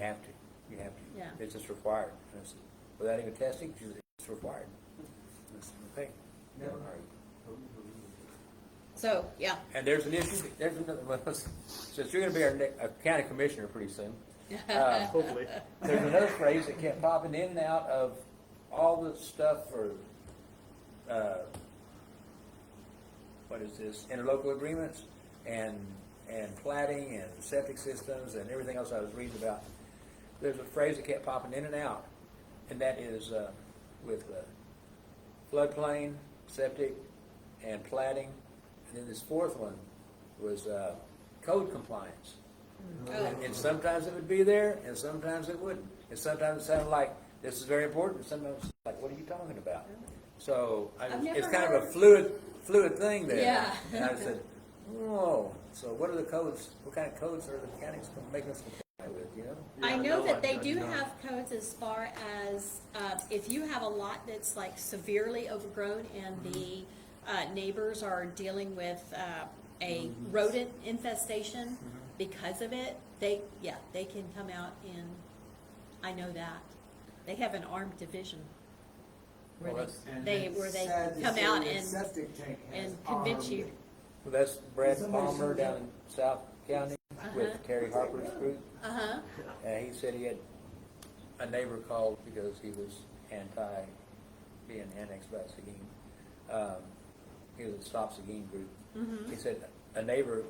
have to. You have to. Yeah. It's just required. Without even testing, it's required. It's okay. Never. So, yeah. And there's an issue. There's another one. Since you're going to be our county commissioner pretty soon, Hopefully. there's another phrase that kept popping in and out of all the stuff for what is this? Interlocal agreements and platting and septic systems and everything else I was reading about. There's a phrase that kept popping in and out, and that is with floodplain, septic, and platting. And then this fourth one was code compliance. And sometimes it would be there, and sometimes it wouldn't. And sometimes it sounded like this is very important, and sometimes it's like, what are you talking about? So it's kind of a fluid thing there. Yeah. And I said, whoa. So what are the codes? What kind of codes are the counties making us comply with? You know? I know that they do have codes as far as if you have a lot that's like severely overgrown and the neighbors are dealing with a rodent infestation because of it, they can come out and I know that they have an armed division where Well, they come out and convince you. Well, that's Brad Palmer down in South County with Terry Harper's group. And he said he had a neighbor called because he was anti being annexed by Seguin. He was a Stop Seguin group. He said a neighbor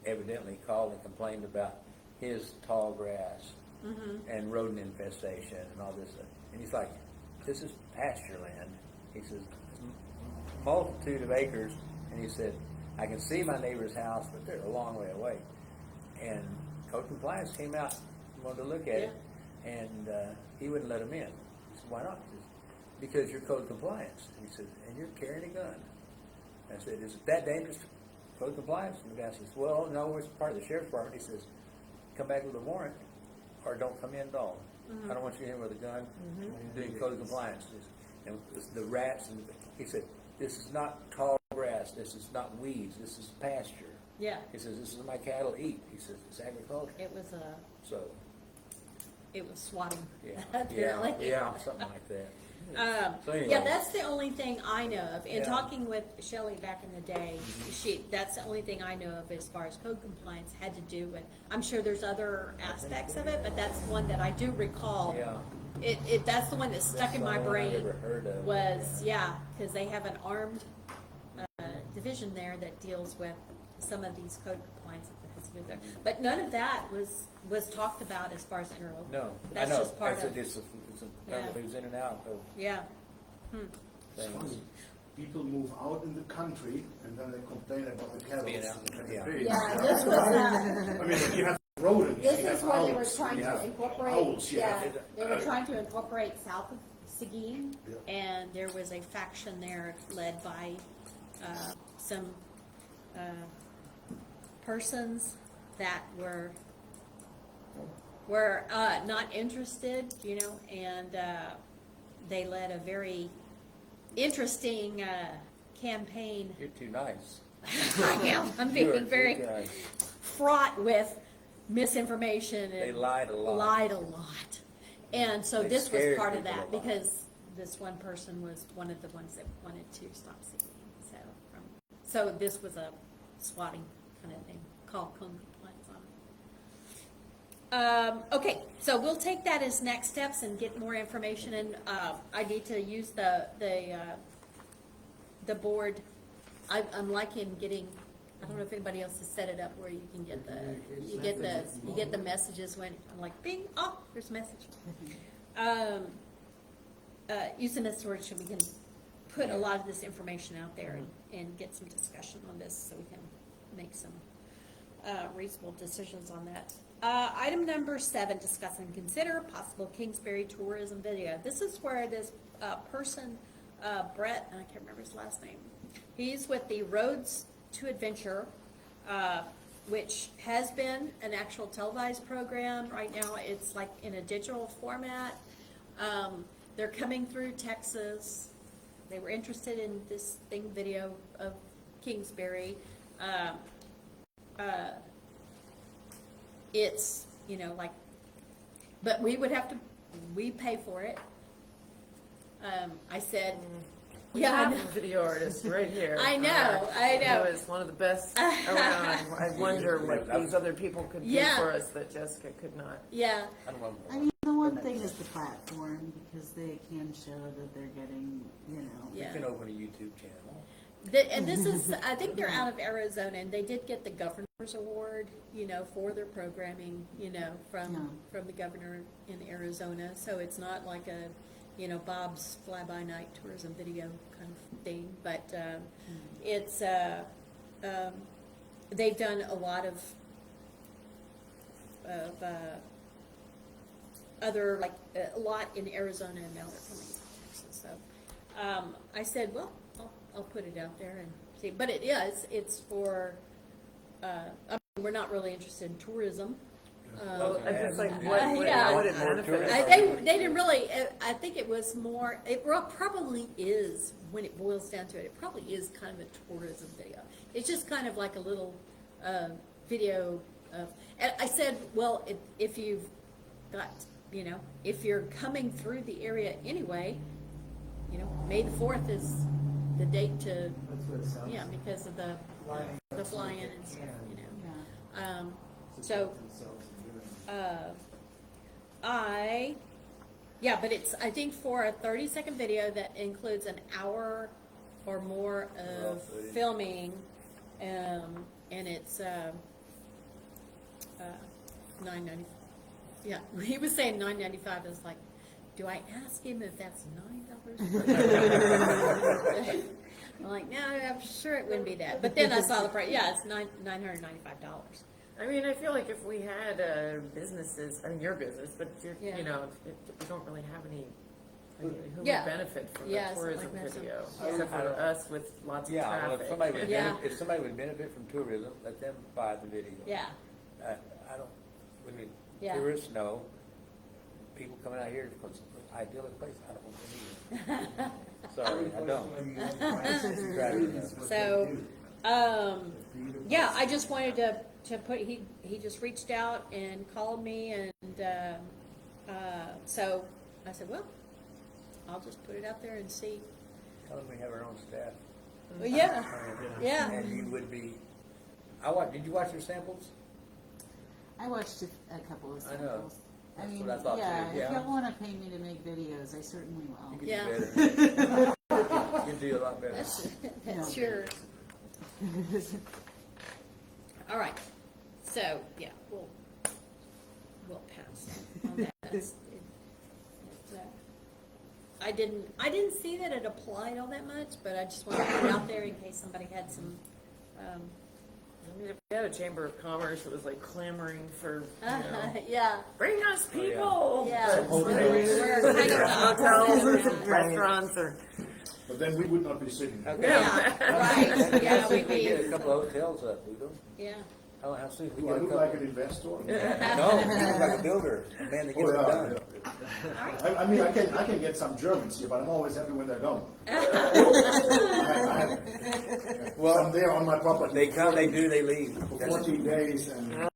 evidently called and complained about his tall grass and rodent infestation and all this stuff. And he's like, this is pasture land. He says, multitude of acres. And he said, I can see my neighbor's house, but they're a long way away. And code compliance came out and wanted to look at it, and he wouldn't let him in. He said, why not? He says, because you're code compliance. And he said, and you're carrying a gun. I said, is it that dangerous, code compliance? And the guy says, well, no, it's part of the sheriff's department. He says, come back with a warrant or don't come in at all. I don't want you in with a gun doing code compliance. And the rats, and he said, this is not tall grass, this is not weeds, this is pasture. Yeah. He says, this is what my cattle eat. He says, it's agriculture. It was swatting. Yeah, apparently. yeah, something like that. So anyway. Yeah, that's the only thing I know of. In talking with Shelley back in the day, that's the only thing I know of as far as code compliance had to do with. I'm sure there's other aspects of it, but that's one that I do recall. Yeah. That's the one that stuck in my brain. I've ever heard of. Was because they have an armed division there that deals with some of these code compliance that has to do there. But none of that was talked about as far as interlocal. No, That's I know. just part of it's who's in and out of things. People move out in the country and then they complain about the cattle. Being out in the country, This was I mean, you have rodents. this you is have where they were owls, trying you to have incorporate. owls, you have- They were trying to incorporate south of Seguin, Yeah. and there was a faction there led by some persons that were not interested, and they led a very interesting campaign. You're too nice. I am. I'm You are being very too nice. fraught with misinformation and They lied a lot. Lied a lot. And so They this was scared part of people that a lot. because this one person was one of the ones that wanted to stop Seguin. So this was a swatting kind of thing called code compliance on it. Okay, so we'll take that as next steps and get more information, and I need to use the board. I'm liking getting. I don't know if anybody else has set it up where you can get you get the messages when I'm like bing, oh, there's a message. Using this storage so we can put a lot of this information out there and get some discussion on this so we can make some reasonable decisions on that. Item number 7, discuss and consider possible Kingsbury tourism video. This is where this person, Brett, and I can't remember his last name, he's with the Roads to Adventure, which has been an actual televised program. Right now it's like in a digital format. They're coming through Texas. They were interested in this video of Kingsbury. It's, like but we would have to, we pay for it. I said, We yeah, I have know. a video artist right here. I know, I know. Who is one of the best around. I wonder what these other people could do Yeah. for us that Jessica could not. Yeah, I don't know. I mean, the one thing is the platform, because they can show that they're getting, you know. You yeah. can open a YouTube channel. And this is, I think they're out of Arizona, and they did get the governor's award, you know, for their programming, you know, from the governor in Arizona. So it's not like a, you know, Bob's fly-by-night tourism video kind of thing, but it's they've done a lot of other, like a lot in Arizona, and now they're coming to Texas. So I said, well, I'll put it out there and see. But it is, it's for, I mean, we're not really interested in tourism. Well, I'm just like, Yeah. what Yeah. would it benefit? They didn't really, I think it was more, it probably is, when it boils down to it, it probably is kind of a tourism video. It's just kind of like a little video of, and I said, well, if you've got, you know, if you're coming through the area anyway, you know, May the 4th is the date to, yeah, because of the fly-in and stuff, you know. Yeah. So, but it's, I think for a 30-second video that includes an hour or more of filming, and it's, $9.90. Yeah, he was saying $9.95. I was like, do I ask him if that's $9? I'm like, no, I'm sure it wouldn't be that. But then I saw the price. Yeah, it's $995. I mean, I feel like if we had businesses, I mean, your business, but if you're, Yeah. you know, if we don't really have any, I mean, who Yeah. would benefit from Yeah, the something tourism like that, video? yeah. Except for us with lots of Yeah, well, traffic. if somebody would benefit from tourism, let them buy the video. Yeah. I don't, I mean, Yeah. tourists know, people coming out here, it's an idyllic place, I don't want to be Sorry, I don't. So, yeah, I just wanted to put, he just reached out and called me, and so I said, well, I'll just put it out there and see. Tell them we have our own staff. Well, yeah, yeah. And you would be, did you watch your samples? I watched a couple of I know. samples. I That's mean, what I thought yeah, too, yeah. if y'all want to pay me to make videos, I certainly will. You could Yeah. do better. You do a lot better. That's yours. All right, so, yeah, we'll pass on that. I didn't see that it applied all that much, but I just wanted to put it out there in case somebody had some, I mean, if we had a chamber of commerce that was like clamoring for, you know, yeah, bring us people. yeah. But We're kind of the hotels or opposite of that. restaurants or. But then we would not be sitting here. Yeah, right, yeah, we'd We get a be, couple of hotels up, we don't, yeah. how soon we Do get I a look couple? like an investor? No, you look like a builder, a man that Oh, gets it yeah, done. yeah. I mean, I can get some Germans here, but I'm always happy when they're gone. I have Well, some there on my property. they come, they do, they leave. for 14 days, and